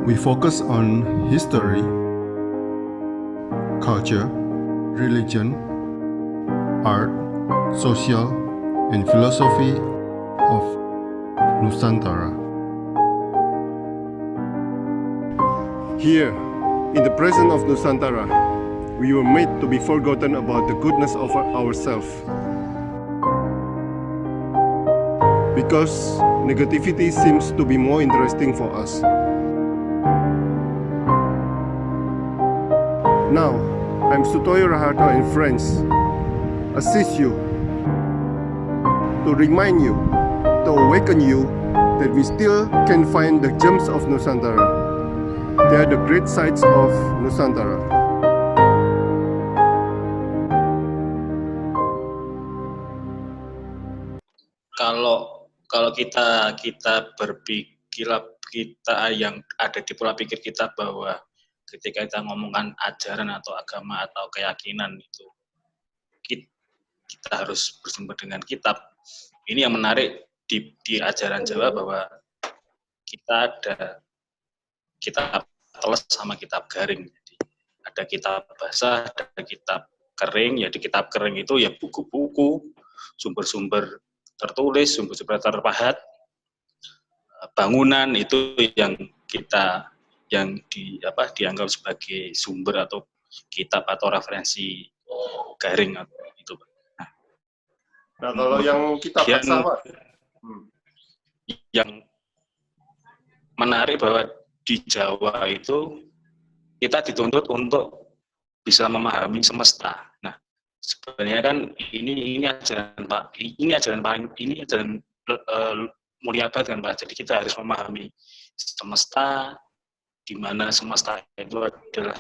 We focus on history, culture, religion, art, social, and philosophy of Nusantara. Here, in the presence of Nusantara, we were made to be forgotten about the goodness of ourselves. Because negativity seems to be more interesting for us. Now, I'm Sutoyo Raharto and friends, assist you, to remind you, to awaken you that we still can find the gems of Nusantara. They are the great sights of Nusantara. Kalau kita berpikir, kita yang ada di pola pikir kita bahwa ketika kita ngomongkan ajaran atau agama atau keyakinan itu kita harus bersumber dengan kitab. Ini yang menarik di ajaran Jawa bahwa kita ada kitab teles sama kitab garing. Jadi ada kitab basah, ada kitab kering. Ya di kitab kering itu ya buku-buku, sumber-sumber tertulis, sumber-sumber terpahat, bangunan itu yang dianggap sebagai sumber atau kitab atau referensi garing atau itu. Nah kalau yang kitab basah, Pak? Yang menarik bahwa di Jawa itu kita dituntut untuk bisa memahami semesta. Nah, sebenarnya kan ini ajaran mulia banget kan Pak. Jadi kita harus memahami semesta, di mana semesta itu adalah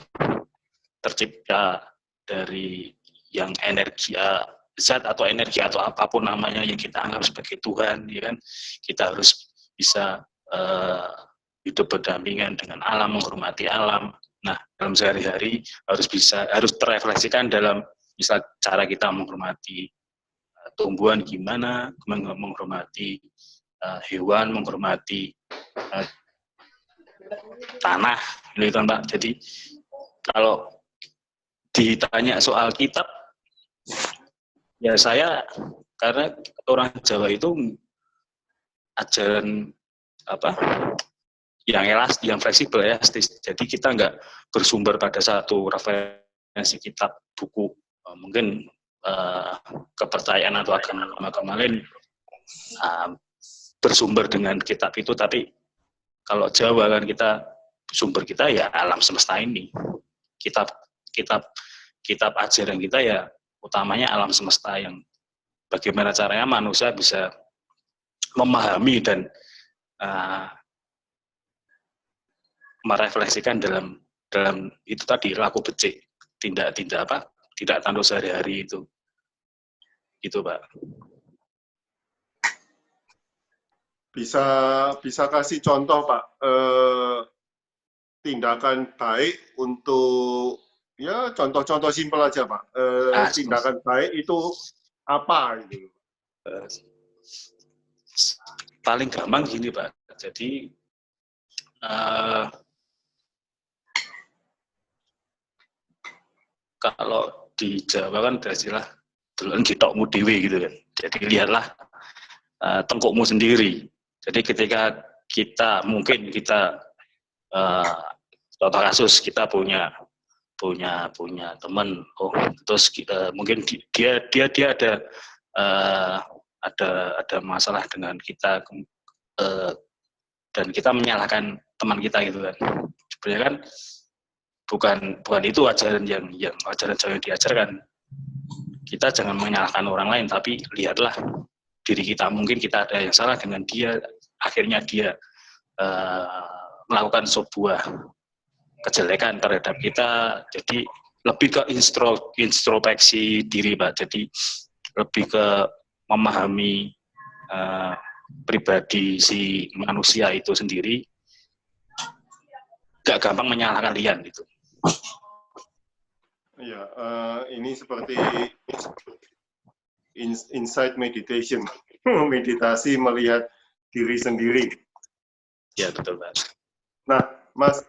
tercipta dari yang energi zat atau energi atau apapun namanya yang kita anggap sebagai Tuhan, ya kan? Kita harus bisa hidup berdampingan dengan alam, menghormati alam. Nah, dalam sehari-hari harus terrefleksikan dalam misal cara kita menghormati tumbuhan gimana, menghormati hewan, menghormati tanah, gitu kan Pak. Jadi kalau ditanya soal kitab, ya saya karena orang Jawa itu ajaran yang elastis, yang fleksibel ya. Jadi kita nggak bersumber pada satu referensi kitab, buku, mungkin kepercayaan atau agama lain bersumber dengan kitab itu, tapi kalau Jawa kan sumber kita ya alam semesta ini. Kitab ajaran kita ya utamanya alam semesta, yang bagaimana caranya manusia bisa memahami dan merefleksikan dalam itu tadi, laku becik, tindak tanduk sehari-hari itu Pak. Bisa kasih contoh Pak, tindakan baik untuk, ya contoh-contoh simpel aja Pak, tindakan baik itu apa gitu? Paling gampang gini Pak, jadi kalau di Jawa kan ada istilah delon gitokmu dhewe gitu kan. Jadi lihatlah tengkukmu sendiri. Jadi ketika kita contoh kasus, kita punya teman, terus mungkin dia ada masalah dengan kita, dan kita menyalahkan teman kita gitu kan. Sebenarnya kan bukan itu ajaran yang ajaran Jawa yang diajarkan. Kita jangan menyalahkan orang lain, tapi lihatlah diri kita. Mungkin kita ada yang salah dengan dia, akhirnya dia melakukan sebuah kejelekan terhadap kita. Jadi lebih ke introspeksi diri Pak. Jadi lebih ke memahami pribadi si manusia itu sendiri, gak gampang menyalahkan lian gitu. Ya, ini seperti insight meditation, meditasi melihat diri sendiri. Ya betul Pak. Nah, Mas,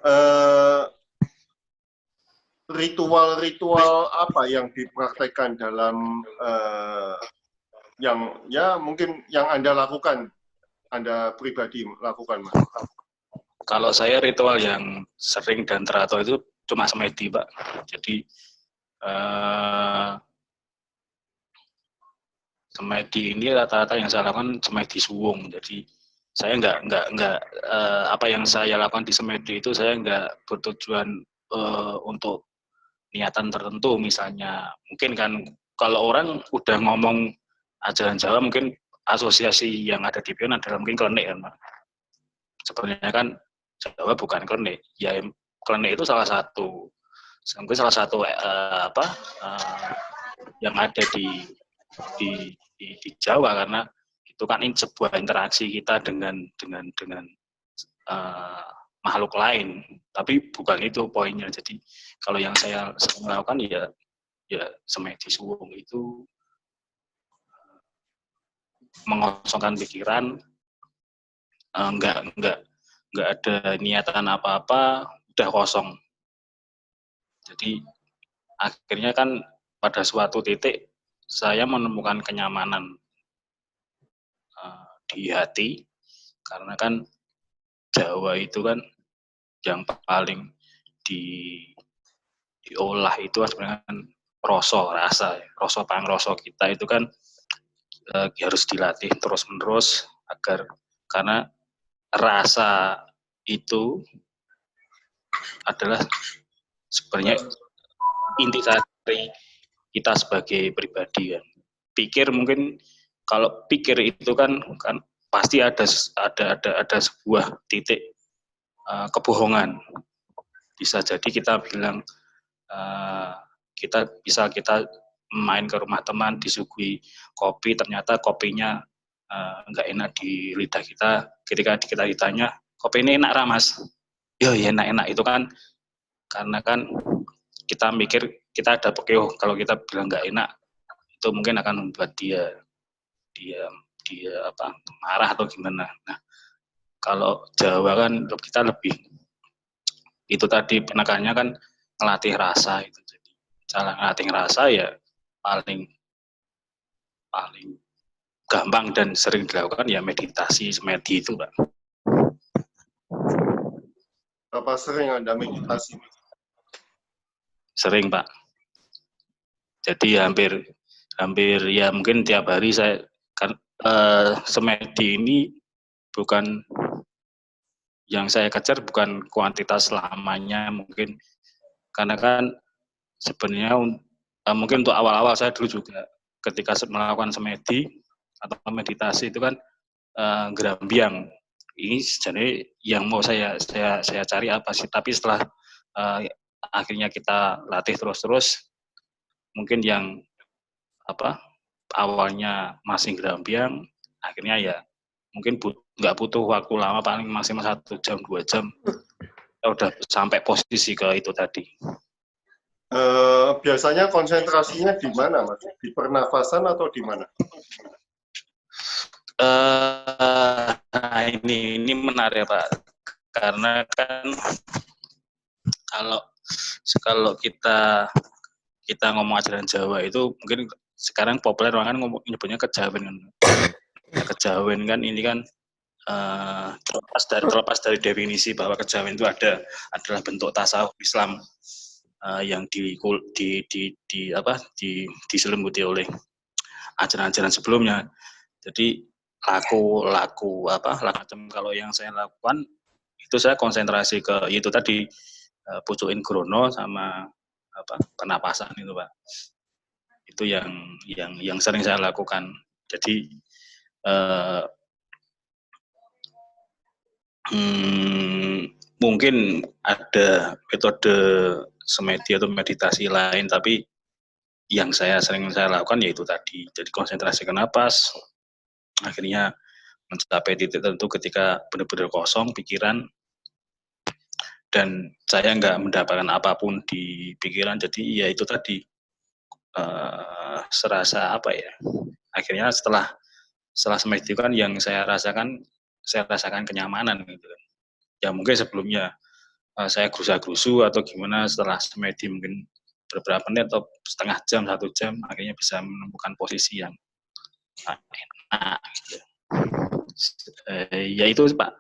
ritual-ritual apa yang dipraktekkan dalam yang ya mungkin yang Anda lakukan, Anda pribadi lakukan, Mas? Kalau saya ritual yang sering dan teratur itu cuma semedi, Pak. Jadi semedi ini rata-rata yang saya lakukan semedi suwung. Jadi saya nggak apa yang saya lakukan di semedi itu saya nggak bertujuan untuk niatan tertentu. Misalnya mungkin kan kalau orang udah ngomong ajaran Jawa mungkin asosiasi yang ada di pion adalah mungkin klenik kan, Pak. Sebenarnya kan Jawa bukan klenik. Ya klenik itu salah satu mungkin salah satu yang ada di Jawa, karena itu kan sebuah interaksi kita dengan makhluk lain, tapi bukan itu poinnya. Jadi kalau yang saya sering lakukan ya semedi suwung itu mengosongkan pikiran, nggak ada niatan apa-apa, udah kosong. Jadi akhirnya kan pada suatu titik saya menemukan kenyamanan di hati, karena kan Jawa itu kan yang paling diolah itu sebenarnya kan rasa pangrasa kita itu kan harus dilatih terus menerus agar, karena rasa itu adalah sebenarnya inti dari kita sebagai pribadi kan. Pikir mungkin kalau pikir itu kan pasti ada sebuah titik kebohongan. Bisa jadi kita bilang kita main ke rumah teman disuguhi kopi, ternyata kopinya nggak enak di lidah kita. Ketika kita ditanya, kopi ini enak ra mas? Ya enak-enak, itu kan karena kan kita mikir kita ada pekeuh, kalau kita bilang nggak enak itu mungkin akan membuat dia marah atau gimana. Nah kalau Jawa kan kita lebih itu tadi penekannya kan ngelatih rasa itu. Jadi cara ngelatih rasa ya paling gampang dan sering dilakukan ya meditasi semedi itu, Pak. Berapa sering Anda meditasi? Sering, Pak. Jadi hampir ya mungkin tiap hari saya kan semedi ini bukan yang saya kejar, bukan kuantitas lamanya mungkin, karena kan sebenarnya mungkin untuk awal-awal saya dulu juga ketika melakukan semedi atau meditasi itu kan gerambiang. Ini sebenarnya yang mau saya cari apa sih, tapi setelah akhirnya kita latih terus mungkin yang awalnya masih gerambiang, akhirnya ya mungkin nggak butuh waktu lama, paling maksimal 1 jam 2 jam kita udah sampai posisi ke itu tadi. Biasanya konsentrasinya di mana, Mas? Di pernafasan atau di mana? Nah ini menarik, Pak, karena kan kalau kita ngomong ajaran Jawa itu mungkin sekarang populer orang kan nyebutnya kejawen kan. Kejawen kan ini kan terlepas dari definisi bahwa kejawen itu adalah bentuk tasawuf Islam yang diselimuti oleh ajaran-ajaran sebelumnya. Jadi laku macam kalau yang saya lakukan itu saya konsentrasi ke itu tadi, pucukin grono sama pernapasan itu, Pak. Itu yang sering saya lakukan. Jadi mungkin ada metode semedi atau meditasi lain, tapi yang sering saya lakukan yaitu tadi. Jadi konsentrasi ke napas, akhirnya mencapai titik tertentu ketika benar-benar kosong pikiran dan saya nggak mendapatkan apapun di pikiran. Jadi ya itu tadi, serasa akhirnya setelah semedi kan yang saya rasakan kenyamanan gitu kan. Ya mungkin sebelumnya saya gerusa-gerusu atau gimana setelah semedi mungkin beberapa menit atau setengah jam, 1 jam, akhirnya bisa menemukan posisi yang enak. Gitu. Ya itu Pak,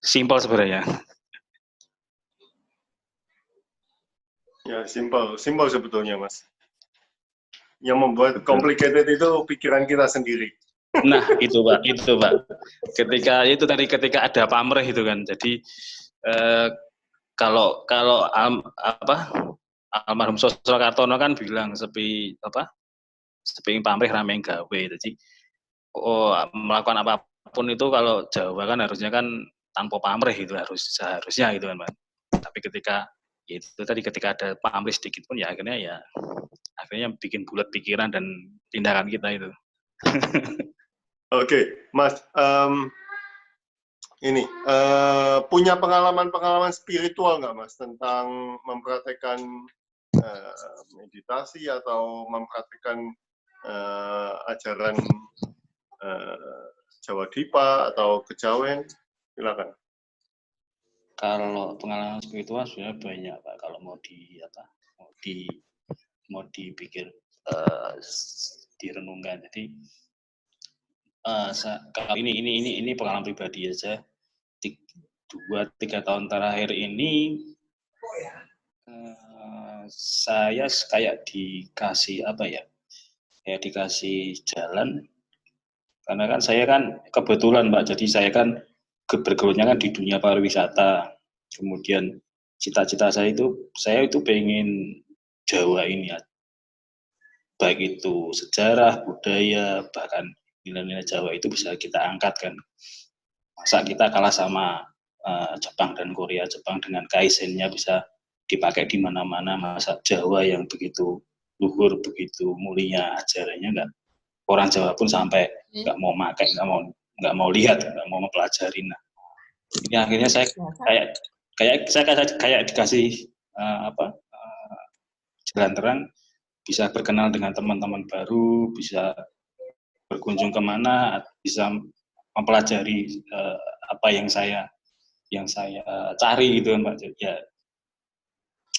simpel sebenarnya. Ya, simpel sebetulnya, Mas. Yang membuat complicated itu pikiran kita sendiri. Nah, itu Pak. Ketika ada pamrih itu kan. Jadi kalau almarhum Sosro Kartono kan bilang sepi pamrih rameng gawe. Jadi melakukan apapun itu kalau Jawa kan harusnya kan tanpa pamrih itu seharusnya gitu kan Pak. Tapi ketika ada pamrih sedikit pun ya akhirnya bikin bulat pikiran dan tindakan kita itu. Oke, Mas, ini punya pengalaman spiritual nggak, Mas, tentang mempraktekkan meditasi atau mempraktekkan ajaran Jawa Dipa atau Kejawen? Silakan. Kalau pengalaman spiritual sebenarnya banyak Pak. Kalau mau dipikir direnungkan. Jadi kalau ini pengalaman pribadi aja. 2-3 tahun terakhir ini saya kayak dikasih dikasih jalan, karena kan saya kan kebetulan Mbak, jadi saya kan bergelunya kan di dunia pariwisata. Kemudian cita-cita saya itu pengen Jawa ini, baik itu sejarah, budaya, bahkan nilai-nilai Jawa itu bisa kita angkat kan. Masa kita kalah sama Jepang dan Korea. Jepang dengan kaizennya bisa dipakai di mana-mana, masa Jawa yang begitu luhur, begitu mulia ajarannya enggak, orang Jawa pun sampai nggak mau pakai, nggak mau lihat, nggak mau mempelajari. Nah, ini akhirnya saya kayak dikasih jalan terang, bisa berkenal dengan teman-teman baru, bisa berkunjung kemana, bisa mempelajari apa yang saya cari gitu kan Pak. Ya,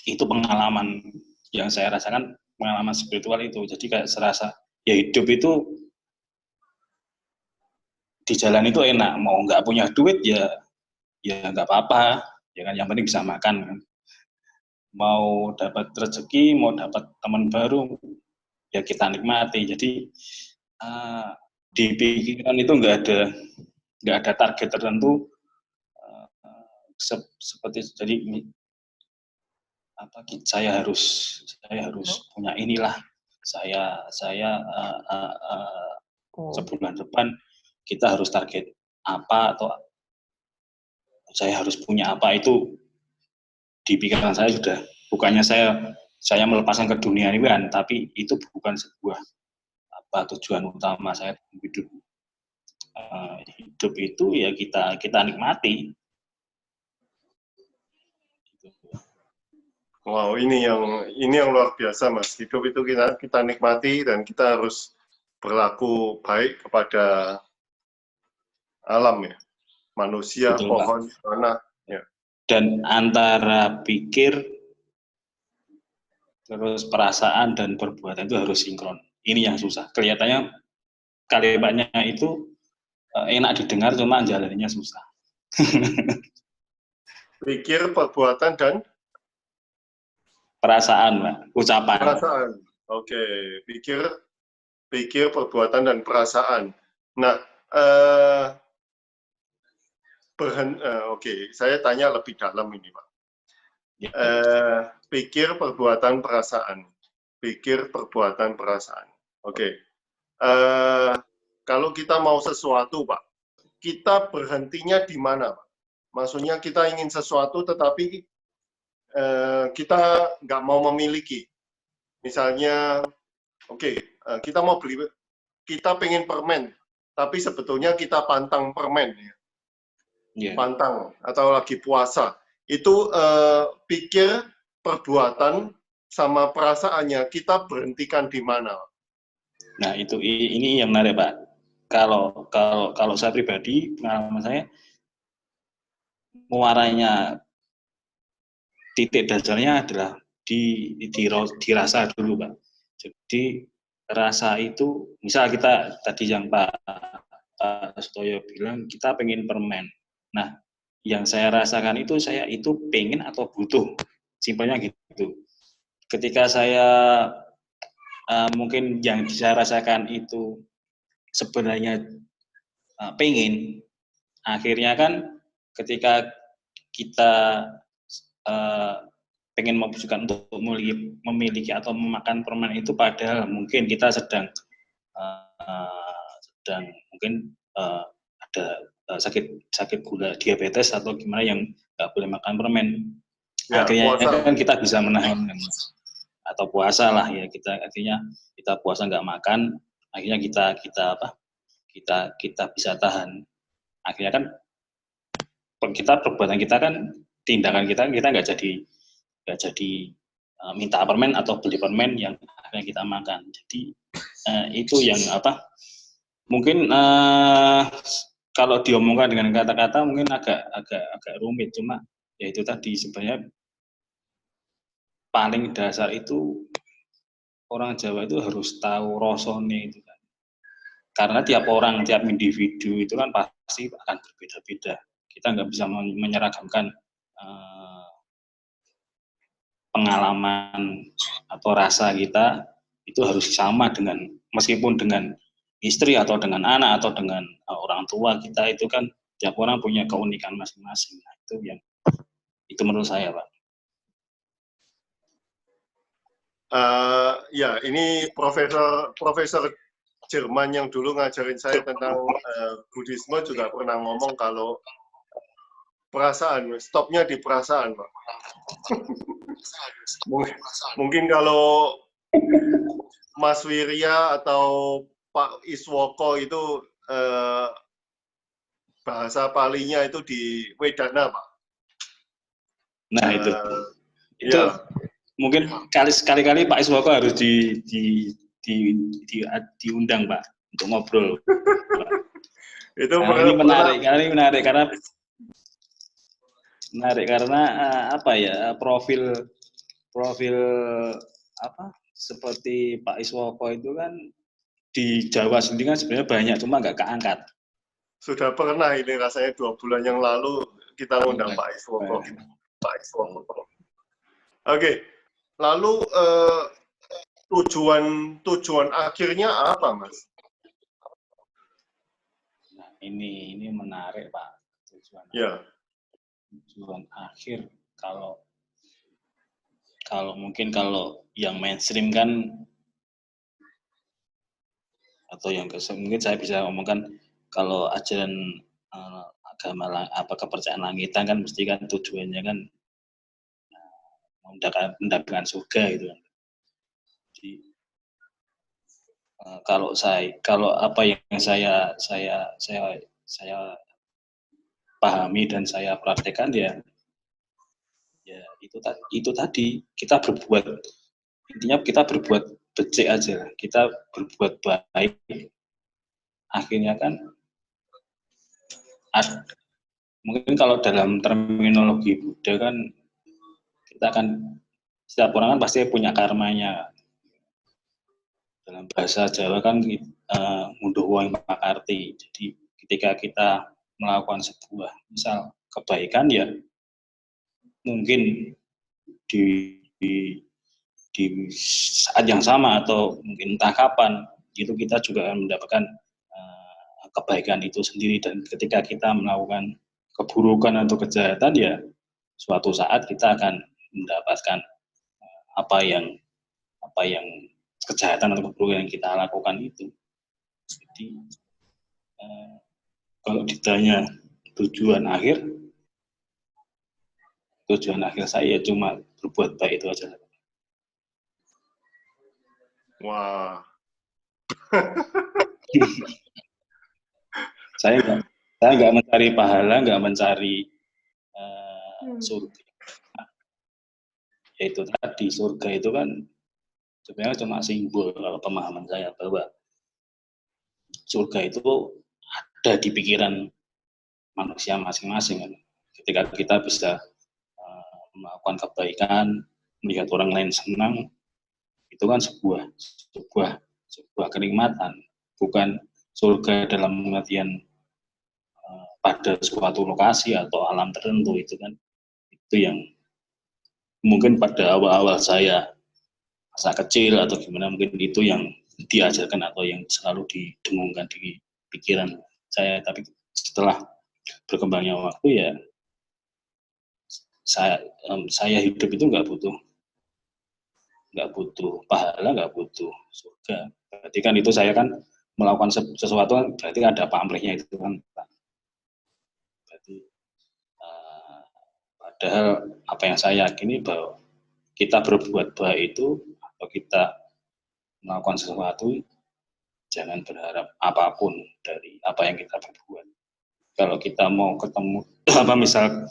itu pengalaman yang saya rasakan, pengalaman spiritual itu. Jadi kayak serasa ya hidup itu di jalan itu enak, mau nggak punya duit ya nggak apa-apa, ya kan, yang penting bisa makan kan. Mau dapat rezeki, mau dapat teman baru, ya kita nikmati. Jadi di pikiran itu nggak ada target tertentu, seperti jadi saya harus punya inilah, saya sebulan depan kita harus target apa, atau saya harus punya apa. Itu di pikiran saya sudah, bukannya saya melepaskan ke dunia ini kan, tapi itu bukan sebuah tujuan utama saya hidup. Hidup itu ya kita nikmati. Wow, ini yang luar biasa, Mas. Hidup itu kita nikmati, dan kita harus berlaku baik kepada alam ya, manusia, betul, pohon, tanah. Ya. Dan antara pikir, terus perasaan dan perbuatan itu harus sinkron. Ini yang susah. Kelihatannya kalimatnya itu enak didengar, cuma jalannya susah. Pikir, perbuatan, dan perasaan, Pak. Ucapan. Perasaan. Oke. Pikir, perbuatan, dan perasaan. Nah, oke. Saya tanya lebih dalam ini, Pak. Ya. Pikir, perbuatan, perasaan. Pikir, perbuatan, perasaan. Oke. Kalau kita mau sesuatu, Pak, kita berhentinya di mana, Pak? Maksudnya kita ingin sesuatu, tetapi kita nggak mau memiliki. Misalnya, kita mau beli, kita pengen permen, tapi sebetulnya kita pantang permen, ya. Yeah. Pantang, atau lagi puasa. Itu pikir, perbuatan, sama perasaannya, kita berhentikan di mana? Nah, ini yang menarik, Pak. Kalau saya pribadi, pengalaman saya, muaranya titik dasarnya adalah dirasa dulu, Pak. Jadi rasa itu, misal kita tadi yang Pak Sutoyo bilang kita pengen permen. Nah, yang saya rasakan itu saya itu pengen atau butuh, simpelnya gitu. Ketika saya mungkin yang saya rasakan itu sebenarnya pengen, akhirnya kan ketika kita pengen memutuskan untuk memiliki atau memakan permen itu, padahal mungkin kita sedang mungkin ada sakit gula diabetes atau gimana yang nggak boleh makan permen. Ya, akhirnya puasa. Kan kita bisa menahan atau puasa lah ya, akhirnya kita puasa nggak makan, akhirnya kita bisa tahan. Akhirnya kan perbuatan kita kan, tindakan kita nggak jadi minta permen atau beli permen yang akhirnya kita makan. Jadi itu yang mungkin kalau diomongkan dengan kata-kata mungkin agak rumit, cuma ya itu tadi sebenarnya paling dasar itu orang Jawa itu harus tahu rosone itu kan. Karena tiap orang, tiap individu itu kan pasti akan berbeda-beda. Kita nggak bisa menyeragamkan pengalaman atau rasa kita itu harus sama dengan, meskipun dengan istri atau dengan anak atau dengan orang tua kita, itu kan tiap orang punya keunikan masing-masing. Nah, itu menurut saya, Pak. Ya, ini profesor Jerman yang dulu ngajarin saya tentang Buddhisme juga pernah ngomong kalau perasaan, stopnya di perasaan, Pak. Mungkin kalau Mas Wirya atau Pak Iswoko itu bahasa palinya itu di Wedana, Pak. Nah, itu ya. Mungkin sekali-kali Pak Iswoko harus diundang, Pak, untuk ngobrol. Itu ini menarik karena apa ya, profil seperti Pak Iswoko itu kan di Jawa sendiri kan sebenarnya banyak, cuma nggak keangkat. Sudah pernah ini rasanya 2 bulan yang lalu kita undang Pak Iswoko. Oke. Lalu tujuan akhirnya apa, Mas? Nah, ini menarik, Pak. Tujuan akhir, kalau mungkin kalau yang mainstream kan, atau yang mungkin saya bisa ngomongkan, kalau ajaran agama kepercayaan langitan kan mesti kan tujuannya kan mendapatkan surga gitu kan. Jadi kalau apa yang saya pahami dan saya praktekkan ya itu tadi, kita berbuat, intinya kita berbuat becik aja, kita berbuat baik, akhirnya kan mungkin kalau dalam terminologi Buddha kan, kita akan, setiap orang kan pasti punya karmanya. Dalam bahasa Jawa kan ngunduh wong makarti. Jadi ketika kita melakukan sebuah misal kebaikan, ya mungkin di saat yang sama atau mungkin entah kapan itu kita juga akan mendapatkan kebaikan itu sendiri. Dan ketika kita melakukan keburukan atau kejahatan, ya suatu saat kita akan mendapatkan apa yang kejahatan atau keburukan yang kita lakukan itu. Jadi kalau ditanya tujuan akhir saya cuma berbuat baik, itu aja. Wah. Saya nggak mencari pahala, nggak mencari surga. Yaitu tadi, surga itu kan sebenarnya cuma simbol kalau pemahaman saya, bahwa surga itu ada di pikiran manusia masing-masing kan. Ketika kita bisa melakukan kebaikan, melihat orang lain senang, itu kan sebuah kenikmatan, bukan surga dalam pengertian pada suatu lokasi atau alam tertentu. Itu kan itu yang mungkin pada awal-awal saya masa kecil atau gimana, mungkin itu yang diajarkan atau yang selalu didengungkan di pikiran saya. Tapi setelah berkembangnya waktu, ya saya hidup itu nggak butuh pahala, nggak butuh surga. Berarti kan itu saya kan melakukan sesuatu kan berarti ada pamrihnya itu kan. Berarti padahal apa yang saya yakini bahwa kita berbuat baik itu atau kita melakukan sesuatu, jangan berharap apapun dari apa yang kita berbuat. Kalau kita mau ketemu misal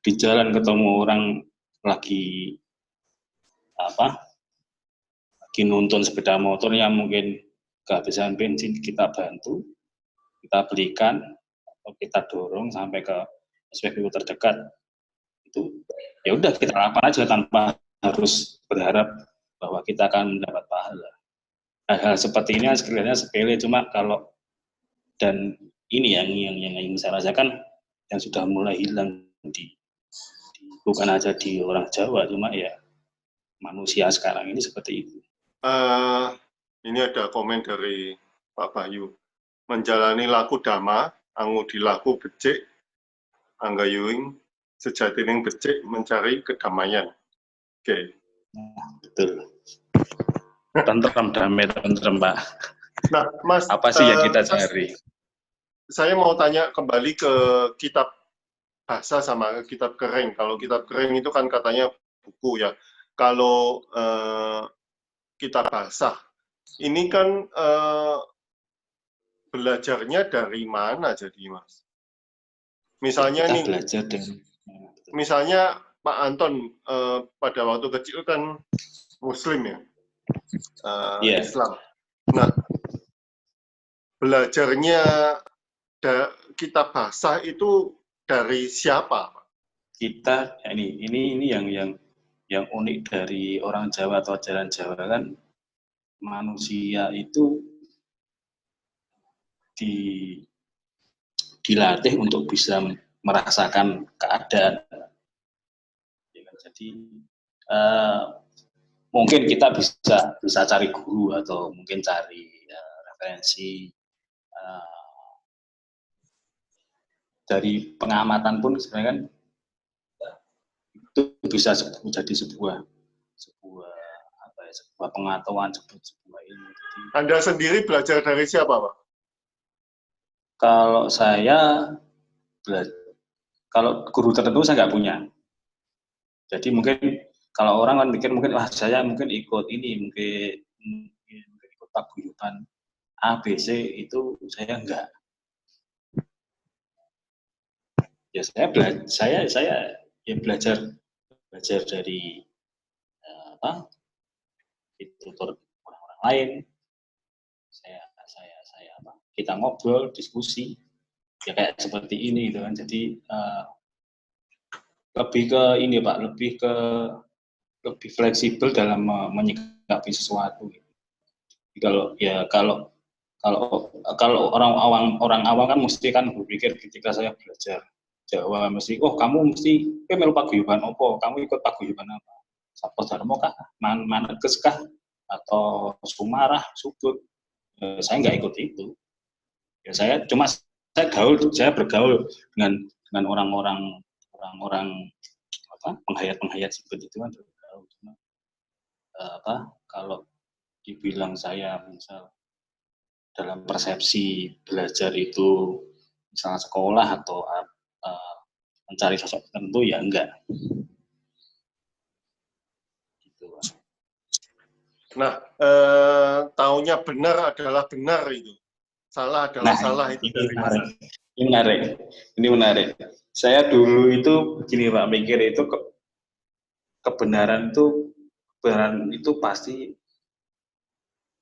di jalan ketemu orang lagi nuntun sepeda motornya, mungkin kehabisan bensin, kita bantu, kita belikan atau kita dorong sampai ke SPBU terdekat. Itu ya udah kita lakukan aja tanpa harus berharap bahwa kita akan mendapat pahala. Hal-hal seperti ini sebenarnya sepele, cuma kalau dan ini yang ingin saya rasakan yang sudah mulai hilang bukan aja di orang Jawa, cuma ya manusia sekarang ini seperti itu. Ini ada komen dari Pak Bayu. Menjalani laku dhamma, angudi laku becik, anggayuing, sejatining becik mencari kedamaian. Oke. Betul. Tentrem, damai, tentrem, Pak. Nah, Mas, apa sih yang kita cari? Saya mau tanya kembali ke kitab bahasa sama kitab kering. Kalau kitab kering itu kan katanya buku ya. Kalau kitab bahasa, ini kan belajarnya dari mana jadi, Mas? Misalnya nih, misalnya Pak Anton pada waktu kecil kan Muslim ya, Islam. Nah, belajarnya kitab bahasa itu dari siapa, Pak? Kita ini yang unik dari orang Jawa atau ajaran Jawa kan, manusia itu dilatih untuk bisa merasakan keadaan. Jadi mungkin kita bisa cari guru atau mungkin cari referensi dari pengamatan pun sebenarnya kan itu bisa menjadi sebuah pengetahuan, sebuah ilmu. Anda sendiri belajar dari siapa, Pak? Kalau saya kalau guru tertentu saya nggak punya. Jadi mungkin kalau orang kan mikir mungkin saya mungkin ikut ikut paguyuban ABC, itu saya enggak. Ya saya belajar dari tutur orang-orang lain. Kita ngobrol, diskusi, ya kayak seperti ini gitu kan. Jadi lebih ke ini, Pak, lebih fleksibel dalam menyikapi sesuatu. Kalau orang awam kan mesti kan berpikir ketika saya belajar Jawa mesti kamu mesti melu paguyuban apa, kamu ikut paguyuban apa, Sabto Darmo kah, Manekes kah, atau Sumarah, Subut. Saya nggak ikut itu. Ya saya bergaul dengan orang-orang penghayat seperti itu kan. Kalau dibilang saya misal dalam persepsi belajar itu misalnya sekolah atau mencari sosok tertentu, ya enggak. Gitu. Nah, taunya benar adalah benar itu. Salah adalah salah itu dari mana? Ini menarik. Saya dulu itu begini, Pak, mikir itu kebenaran itu pasti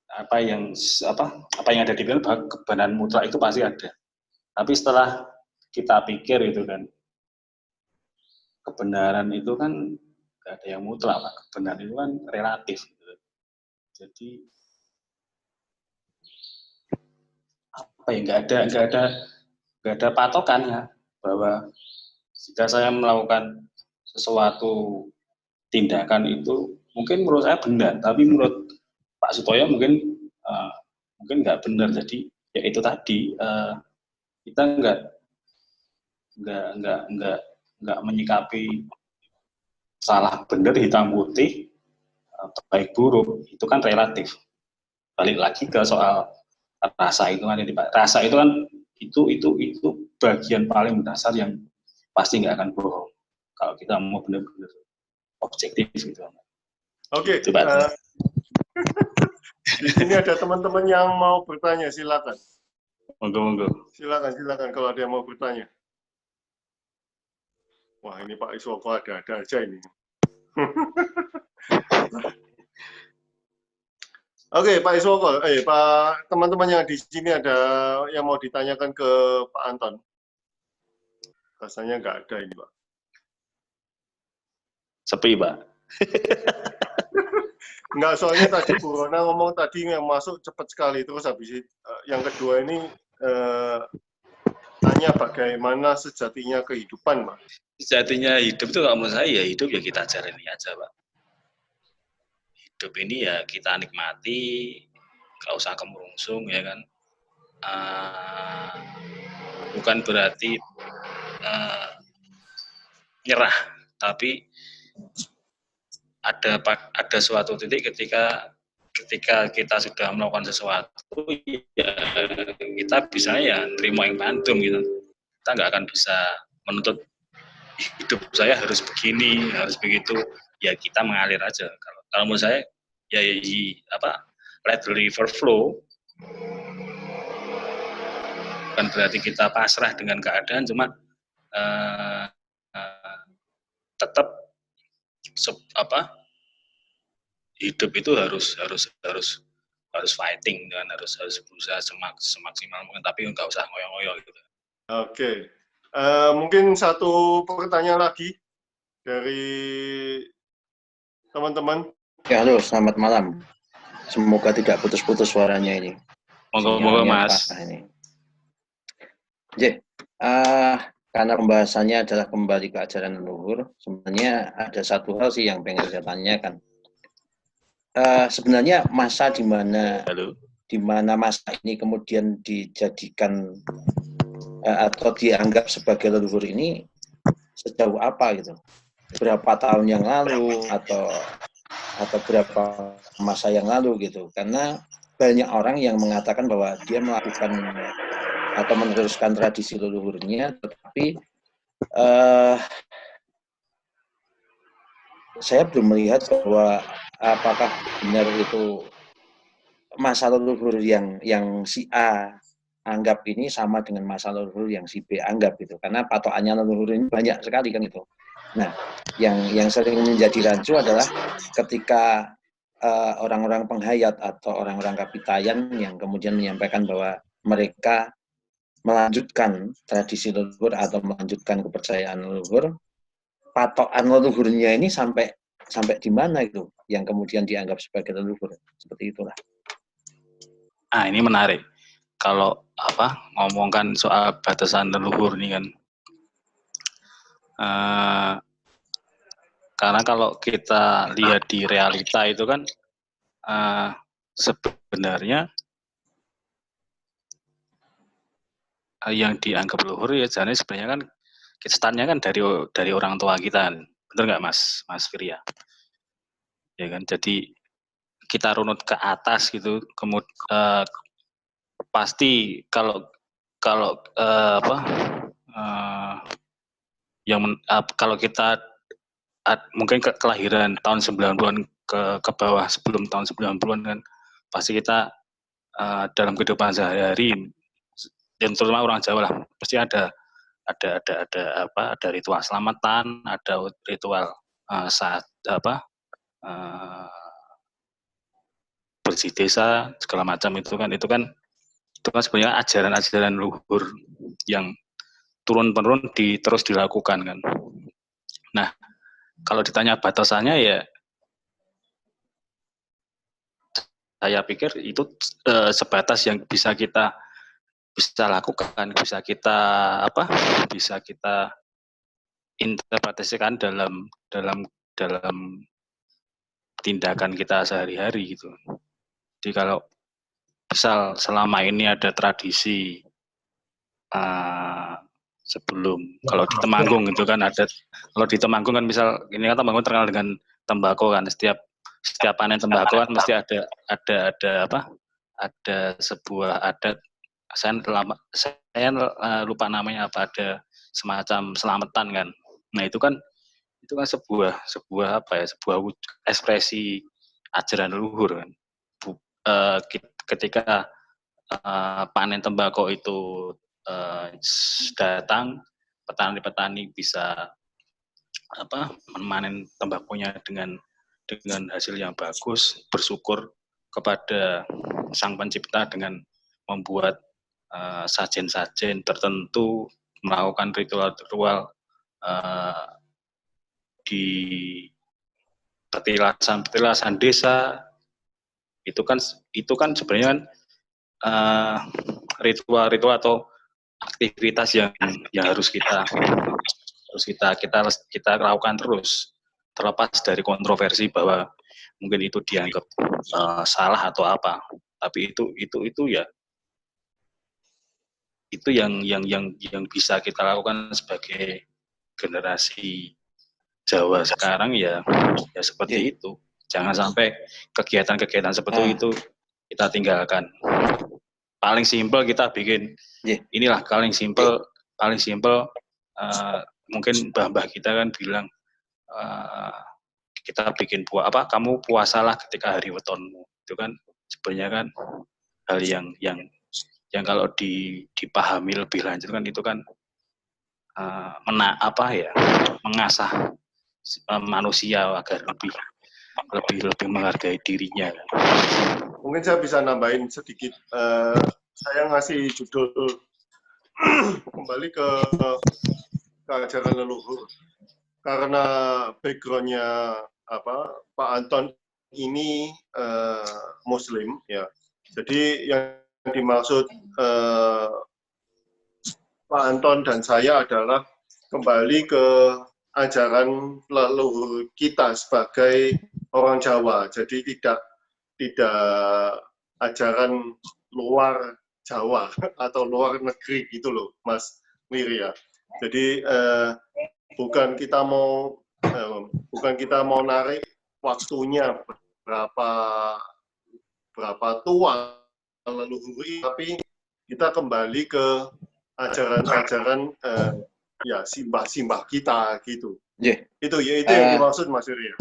apa yang ada di pikiran, bahwa kebenaran mutlak itu pasti ada. Tapi setelah kita pikir itu kan, kebenaran itu kan nggak ada yang mutlak, Pak. Kebenaran itu kan relatif. Gitu. Jadi apa ya, nggak ada patokan ya bahwa jika saya melakukan sesuatu tindakan itu mungkin menurut saya benar, tapi menurut Pak Sutoyo mungkin nggak benar. Jadi ya itu tadi kita nggak menyikapi salah benar hitam putih baik buruk itu kan relatif. Balik lagi ke soal rasa itu kan, rasa itu kan itu bagian paling dasar yang pasti nggak akan bohong kalau kita mau benar-benar objektif gitu. Oke. Gitu, Pak. Di sini ada teman-teman yang mau bertanya, silakan. Monggo. Silakan kalau ada yang mau bertanya. Wah, ini Pak Iswoko ada aja ini. Oke, Pak Iswoko, Pak, teman-teman yang di sini ada yang mau ditanyakan ke Pak Anton? Rasanya nggak ada ini, Pak. Sepi, Pak. Enggak, soalnya tadi Bu Rona ngomong tadi yang masuk cepat sekali, terus habis itu, yang kedua ini tanya bagaimana sejatinya kehidupan, Pak. Sejatinya hidup itu kalau menurut saya ya hidup ya kita jalani aja, Pak. Hidup ini ya kita nikmati, nggak usah kemerungsung ya kan. Bukan berarti nyerah, tapi ada suatu titik ketika kita sudah melakukan sesuatu ya kita bisa ya terima yang bantum gitu. Kita nggak akan bisa menuntut hidup saya harus begini, harus begitu. Ya kita mengalir aja. Kalau menurut saya ya let the river flow. Bukan berarti kita pasrah dengan keadaan, cuma tetap hidup itu harus fighting dan harus berusaha semaksimal mungkin, tapi nggak usah ngoyo-ngoyo gitu. Oke. Mungkin satu pertanyaan lagi dari teman-teman. Ya, halo, selamat malam. Semoga tidak putus-putus suaranya ini. Monggo Mas. Karena pembahasannya adalah kembali ke ajaran leluhur, sebenarnya ada satu hal sih yang pengen saya tanyakan. Sebenarnya masa di mana masa ini kemudian dijadikan atau dianggap sebagai leluhur ini sejauh apa gitu? Berapa tahun yang lalu atau berapa masa yang lalu gitu? Karena banyak orang yang mengatakan bahwa dia melakukan atau meneruskan tradisi leluhurnya, tetapi saya belum melihat bahwa apakah benar itu masa leluhur yang si A anggap ini sama dengan masa leluhur yang si B anggap gitu. Karena patokannya leluhur ini banyak sekali kan itu. Nah, yang sering menjadi rancu adalah ketika orang-orang penghayat atau orang-orang kapitayan yang kemudian menyampaikan bahwa mereka melanjutkan tradisi leluhur atau melanjutkan kepercayaan leluhur, patokan leluhurnya ini sampai di mana itu yang kemudian dianggap sebagai leluhur, seperti itulah. Ini menarik. Kalau ngomongkan soal batasan leluhur nih kan, karena kalau kita lihat di realita itu kan sebenarnya yang dianggap leluhur ya sebenarnya kan startnya kan dari orang tua kita, bener nggak Mas Firya? Ya kan, jadi kita runut ke atas gitu, kemudian pasti kalau kalau kita mungkin kelahiran tahun 90-an ke bawah, sebelum tahun 90-an kan pasti kita dalam kehidupan sehari-hari, dan terutama orang Jawa lah, pasti ada ritual selamatan, ada ritual saat bersih desa segala macam, itu kan sebenarnya ajaran luhur yang turun-temurun terus dilakukan kan. Nah, kalau ditanya batasannya ya saya pikir itu sebatas yang bisa kita lakukan, bisa kita interpretasikan dalam tindakan kita sehari-hari gitu. Jadi kalau misal selama ini ada tradisi sebelum, kalau di Temanggung itu kan ada, kalau di Temanggung kan misal ini kan Temanggung terkenal dengan tembakau kan, setiap panen tembakau kan mesti ada sebuah adat, saya lupa namanya apa, ada semacam selamatan kan. Nah itu kan sebuah ekspresi ajaran leluhur kan. Ketika panen tembakau itu datang, petani-petani bisa memanen tembakunya dengan hasil yang bagus, bersyukur kepada Sang Pencipta dengan membuat sajen-sajen tertentu, melakukan ritual-ritual di petilasan desa. Itu kan sebenarnya kan ritual-ritual atau aktivitas yang harus kita lakukan terus, terlepas dari kontroversi bahwa mungkin itu dianggap salah atau apa, tapi itu ya itu yang bisa kita lakukan sebagai generasi Jawa sekarang ya seperti itu. Jangan sampai kegiatan-kegiatan seperti itu kita tinggalkan. Paling simpel kita bikin inilah paling simpel mungkin mbah kita kan bilang kita bikin kamu puasalah ketika hari wetonmu. Itu kan sebenarnya kan hal yang kalau dipahami lebih lanjut kan itu kan mengasah manusia agar lebih menghargai dirinya. Mungkin saya bisa nambahin sedikit. Saya ngasih judul kembali ke ajaran leluhur, karena backgroundnya Pak Anton ini Muslim ya. Jadi yang dimaksud Pak Anton dan saya adalah kembali ke ajaran leluhur kita sebagai orang Jawa. Jadi tidak ajaran luar Jawa atau luar negeri gitu loh, Mas Miri ya. Jadi bukan kita mau narik waktunya berapa tua leluhur, tapi kita kembali ke ajaran-ajaran simbah-simbah kita gitu. Itu yang dimaksud Mas Yuri.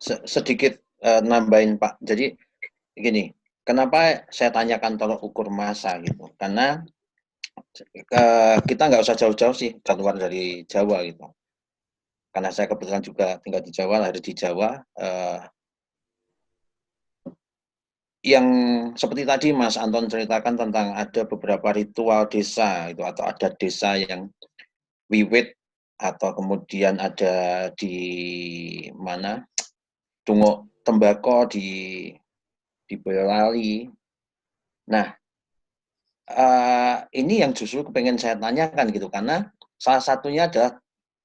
Sedikit nambahin Pak. Jadi gini, kenapa saya tanyakan tolok ukur massa gitu? Karena kita nggak usah jauh-jauh sih keluar dari Jawa gitu. Karena saya kebetulan juga tinggal di Jawa, lahir di Jawa. Yang seperti tadi Mas Anton ceritakan tentang ada beberapa ritual desa itu, atau ada desa yang wiwit, atau kemudian ada di mana tunggu tembakau di Boyolali. Nah, ini yang justru pengen saya tanyakan gitu, karena salah satunya adalah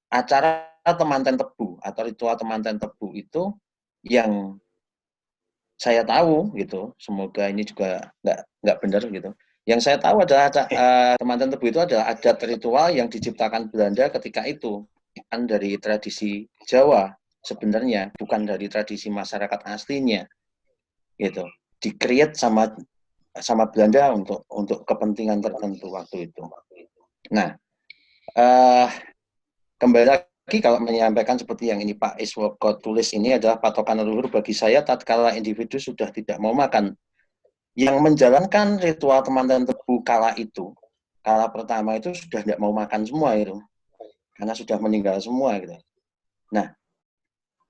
acara temanten tebu atau ritual temanten tebu itu yang saya tahu gitu, semoga ini juga nggak benar gitu. Yang saya tahu adalah temanten tebu itu adalah adat ritual yang diciptakan Belanda ketika itu, kan dari tradisi Jawa sebenarnya, bukan dari tradisi masyarakat aslinya gitu. Di-create sama Belanda untuk kepentingan tertentu waktu itu. Nah, kembali lagi kalau menyampaikan seperti yang ini Pak Iswoko tulis, ini adalah patokan leluhur bagi saya tatkala individu sudah tidak mau makan. Yang menjalankan ritual temanten tebu kala pertama itu sudah tidak mau makan semua itu, karena sudah meninggal semua gitu. Nah,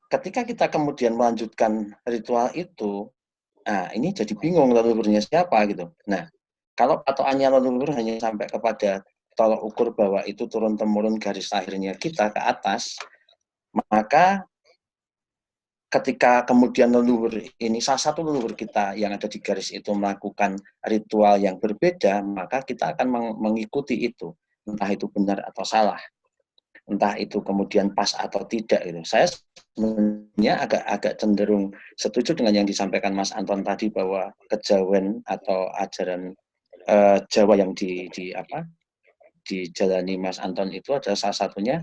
ketika kita kemudian melanjutkan ritual itu, ini jadi bingung leluhurnya siapa gitu. Nah, kalau patokannya leluhur hanya sampai kepada tolok ukur bahwa itu turun-temurun garis lahirnya kita ke atas, maka ketika kemudian leluhur ini, salah satu leluhur kita yang ada di garis itu melakukan ritual yang berbeda, maka kita akan mengikuti itu, entah itu benar atau salah, entah itu kemudian pas atau tidak. Gitu. Saya sebenarnya agak cenderung setuju dengan yang disampaikan Mas Anton tadi, bahwa kejawen atau ajaran Jawa yang dijalani Mas Anton itu adalah salah satunya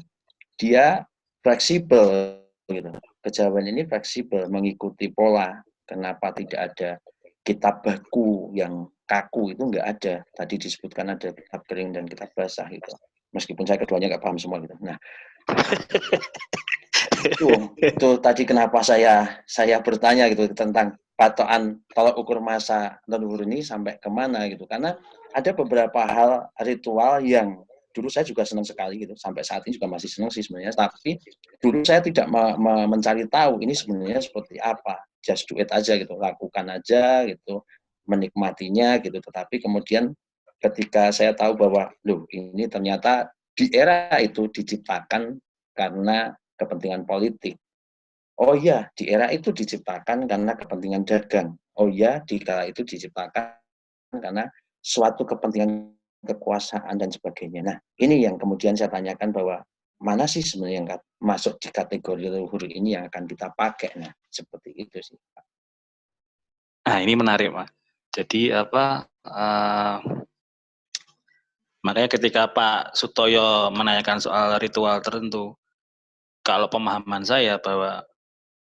dia fleksibel gitu. Kejawen ini fleksibel mengikuti pola. Kenapa tidak ada kitab baku yang kaku, itu nggak ada. Tadi disebutkan ada kitab kering dan kitab basah gitu. Meskipun saya keduanya nggak paham semua gitu. Nah, itu tadi kenapa saya bertanya gitu tentang patokan tolak ukur masa leluhur ini sampai kemana gitu. Karena ada beberapa hal ritual yang dulu saya juga senang sekali gitu, sampai saat ini juga masih senang sih sebenarnya, tapi dulu saya tidak mencari tahu ini sebenarnya seperti apa, just do it aja gitu, lakukan aja gitu, menikmatinya gitu. Tetapi kemudian ketika saya tahu bahwa loh, ini ternyata di era itu diciptakan karena kepentingan politik. Oh iya, di era itu diciptakan karena kepentingan dagang. Oh iya, di kala itu diciptakan karena suatu kepentingan kekuasaan dan sebagainya. Nah, ini yang kemudian saya tanyakan, bahwa mana sih sebenarnya yang masuk di kategori leluhur ini yang akan kita pakai. Nah, seperti itu sih, Pak. Nah, ini menarik, Pak. Jadi makanya ketika Pak Sutoyo menanyakan soal ritual tertentu, kalau pemahaman saya bahwa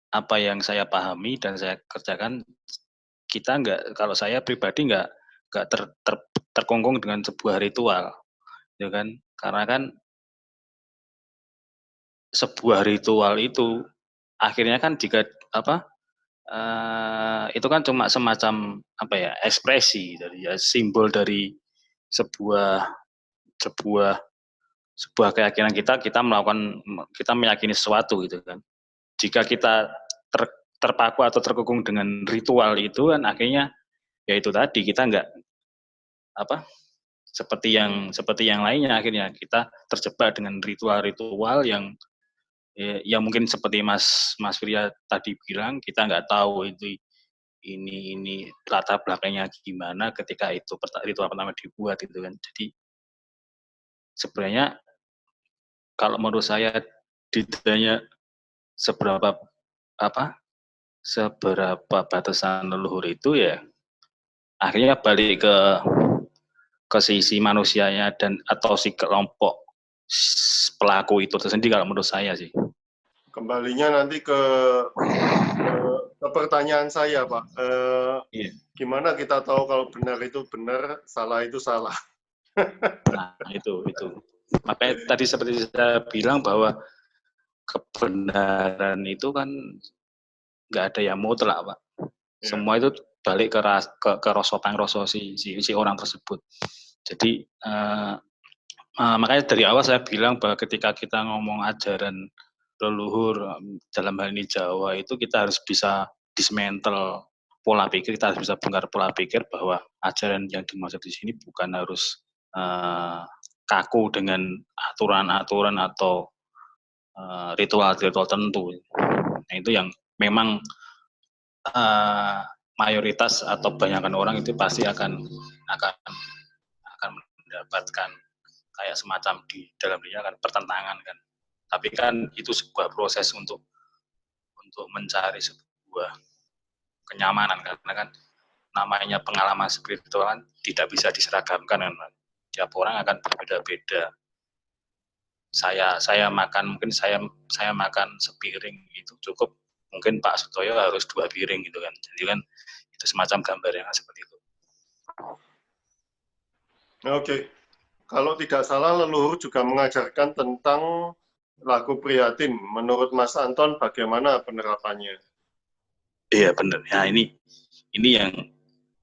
apa yang saya pahami dan saya kerjakan, kita kalau saya pribadi nggak terkungkung dengan sebuah ritual, ya kan? Karena kan sebuah ritual itu akhirnya kan jika itu kan cuma semacam ekspresi dari simbol dari sebuah sebuah sebuah keyakinan kita meyakini sesuatu gitu kan. Jika kita terpaku atau terkungkung dengan ritual itu kan akhirnya ya itu tadi, kita nggak seperti yang lainnya, akhirnya kita terjebak dengan ritual-ritual yang mungkin seperti Mas Firya tadi bilang, kita nggak tahu itu ini latar belakangnya gimana ketika itu ritual pertama dibuat gitu kan. Jadi sebenarnya kalau menurut saya ditanya seberapa batasan leluhur itu, ya akhirnya balik ke sisi manusianya dan atau si kelompok pelaku itu tersendiri kalau menurut saya sih. Kembalinya nanti ke pertanyaan saya, Pak. Iya. Gimana kita tahu kalau benar itu benar, salah itu salah? Nah, itu. Makanya tadi seperti saya bilang bahwa kebenaran itu kan nggak ada yang mutlak, Pak. Ya. Semua itu balik ke rasa si orang tersebut. Jadi makanya dari awal saya bilang bahwa ketika kita ngomong ajaran leluhur dalam hal ini Jawa, itu kita harus bisa dismantle pola pikir, kita harus bisa bongkar pola pikir bahwa ajaran yang dimaksud di sini bukan harus kaku dengan aturan-aturan atau ritual-ritual tertentu. Nah, itu yang memang mayoritas atau banyakkan orang itu pasti akan mendapatkan kayak semacam di dalam dirinya kan pertentangan kan. Tapi kan itu sebuah proses untuk mencari sebuah kenyamanan, karena kan namanya pengalaman spiritual kan tidak bisa diseragamkan kan. Tiap orang akan berbeda-beda. Saya makan, mungkin saya makan sepiring itu cukup, mungkin Pak Sutoyo harus 2 piring gitu kan. Jadi kan itu semacam gambar yang seperti itu. Oke. Kalau tidak salah, leluhur juga mengajarkan tentang lagu prihatin. Menurut Mas Anton, bagaimana penerapannya? Iya benar. Ya ini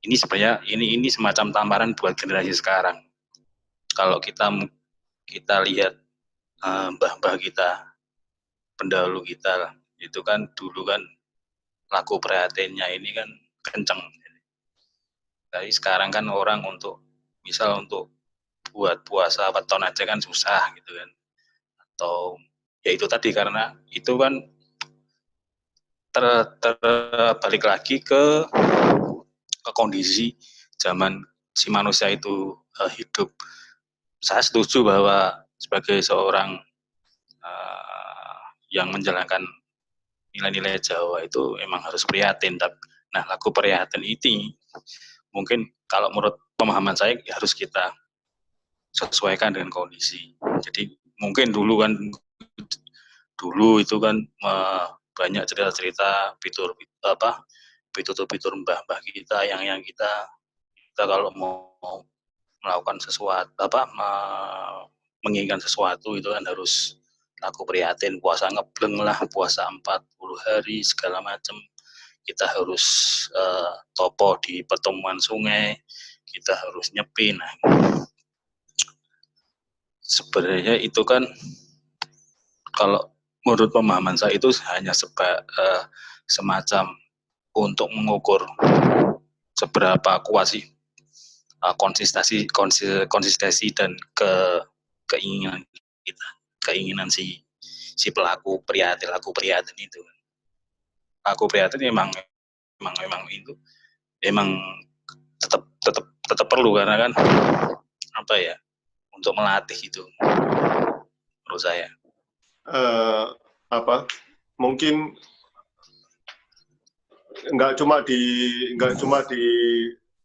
sebenarnya ini semacam tamparan buat generasi sekarang. Kalau kita lihat mbah-mbah kita, pendahulu kita, itu kan dulu kan lagu prihatinnya ini kan kenceng. Jadi sekarang kan orang untuk buat puasa weton aja kan susah gitu kan. Atau ya itu tadi karena itu kan balik lagi ke kondisi zaman si manusia itu hidup. Saya setuju bahwa sebagai seorang yang menjalankan nilai-nilai Jawa itu memang harus prihatin. Nah, lagu prihatin ini mungkin kalau menurut pemahaman saya harus kita sesuaikan dengan kondisi. Jadi mungkin dulu itu kan banyak cerita-cerita fitur mbah-mbah kita yang kita kalau mau melakukan sesuatu menginginkan sesuatu itu kan harus laku prihatin, puasa ngebleng lah, puasa 40 hari segala macam. Kita harus topo di pertemuan sungai, kita harus nyepi. Nah, sebenarnya itu kan kalau menurut pemahaman saya itu hanya semacam untuk mengukur seberapa kuat sih konsistensi dan keinginan kita, keinginan si pelaku prihatin itu. Laku prihatin memang itu memang tetap perlu karena kan apa ya, untuk melatih itu menurut saya. Mungkin nggak cuma di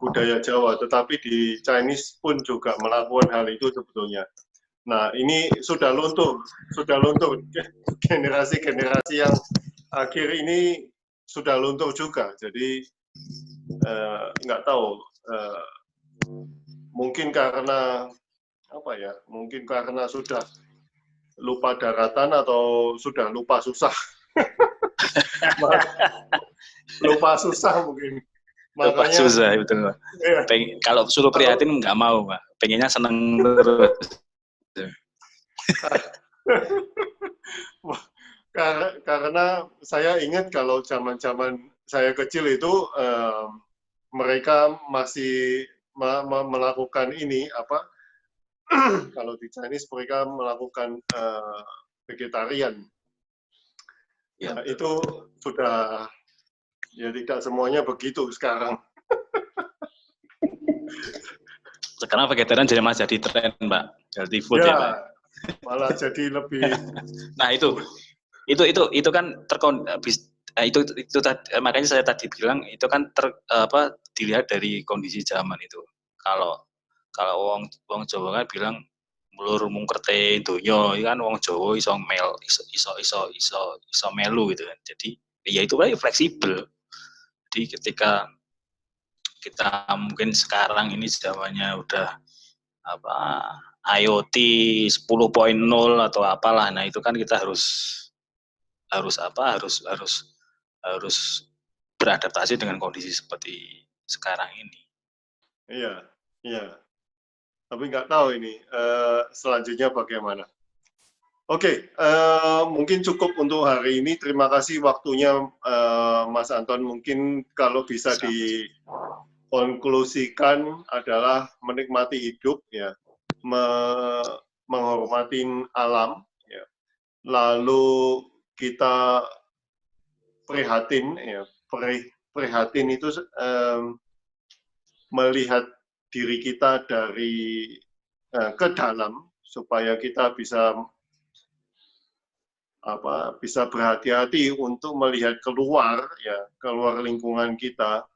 budaya Jawa, tetapi di Chinese pun juga melakukan hal itu sebetulnya. Nah, ini sudah luntur generasi yang akhir ini sudah luntur juga. Jadi nggak tahu, mungkin karena apa ya? Mungkin karena sudah lupa daratan atau sudah lupa susah. Lupa susah mungkin. Lupa susah, betul. Iya. Kalau suruh prihatin nggak mau, Pak. Pengennya seneng terus. Karena saya ingat kalau zaman-zaman saya kecil itu mereka masih melakukan ini kalau di Chinese mereka melakukan vegetarian. Ya, itu sudah ya tidak semuanya begitu sekarang. Sekarang vegetarian jadi tren, Mbak. Healthy food ya, Pak. Malah jadi lebih. Nah, itu kan itu makanya saya tadi bilang itu kan dilihat dari kondisi zaman itu. Kalau wong Jawa kan bilang mulur mungkerte donya, kan wong Jawa iso melu gitu kan. Jadi ya itu kan fleksibel. Jadi ketika kita mungkin sekarang ini zamannya udah IoT 10.0 atau apalah, nah itu kan kita harus beradaptasi dengan kondisi seperti sekarang ini. Iya. Tapi nggak tahu ini selanjutnya bagaimana. Oke, mungkin cukup untuk hari ini. Terima kasih waktunya, Mas Anton. Mungkin kalau bisa dikonklusikan adalah menikmati hidup, ya, menghormati alam, ya. Lalu kita prihatin, ya. Prihatin itu melihat diri kita dari ke dalam supaya kita bisa berhati-hati untuk melihat keluar lingkungan kita.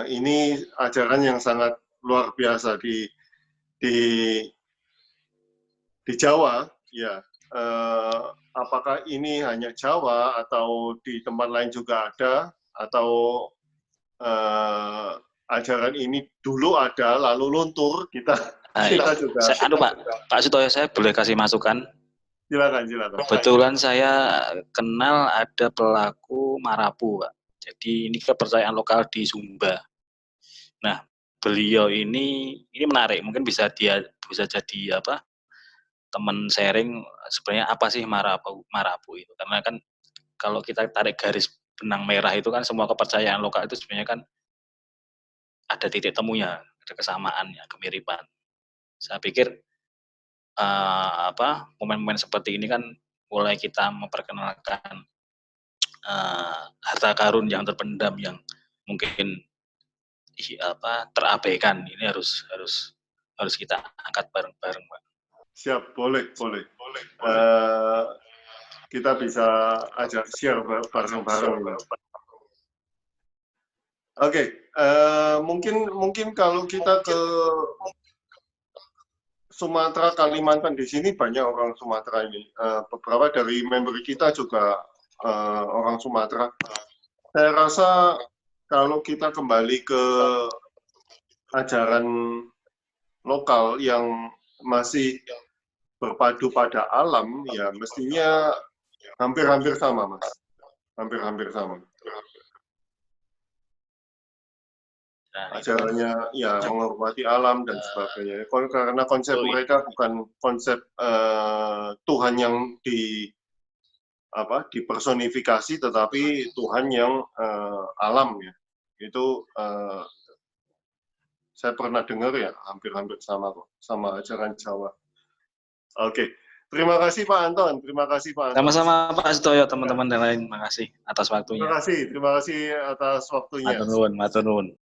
Ini ajaran yang sangat luar biasa di Jawa, ya. Apakah ini hanya Jawa atau di tempat lain juga ada, atau ajaran ini dulu ada lalu luntur, kita juga. Pak Sutoyo, saya boleh kasih masukan? Silakan. Kebetulan saya kenal ada pelaku Marapu, Pak. Jadi ini kepercayaan lokal di Sumba. Nah, beliau ini menarik, mungkin bisa jadi teman sharing sebenarnya apa sih Marapu itu. Karena kan kalau kita tarik garis benang merah itu kan semua kepercayaan lokal itu sebenarnya kan ada titik temunya, ada kesamaannya, kemiripan. Saya pikir momen-momen seperti ini kan mulai kita memperkenalkan harta karun yang terpendam yang mungkin terabaikan. Ini harus kita angkat bareng-bareng, Pak. Siap, boleh. Kita bisa ajak share bareng-bareng. Oke, mungkin kalau kita ke Sumatera, Kalimantan, di sini banyak orang Sumatera ini. Beberapa dari member kita juga orang Sumatera. Saya rasa kalau kita kembali ke ajaran lokal yang masih berpadu pada alam, ya mestinya hampir-hampir sama, Mas. Hampir-hampir sama. Ajarannya ya menghormati alam dan sebagainya. Karena konsep mereka bukan konsep Tuhan yang dipersonifikasi, tetapi Tuhan yang alam ya. Itu saya pernah dengar ya, hampir-hampir sama kok, sama ajaran Jawa. Oke, terima kasih Pak Anton, terima kasih Pak Anton. Sama-sama Pak Sutoyo, teman-teman dan lain, terima kasih atas waktunya. Terima kasih atas waktunya. Matur nuwun.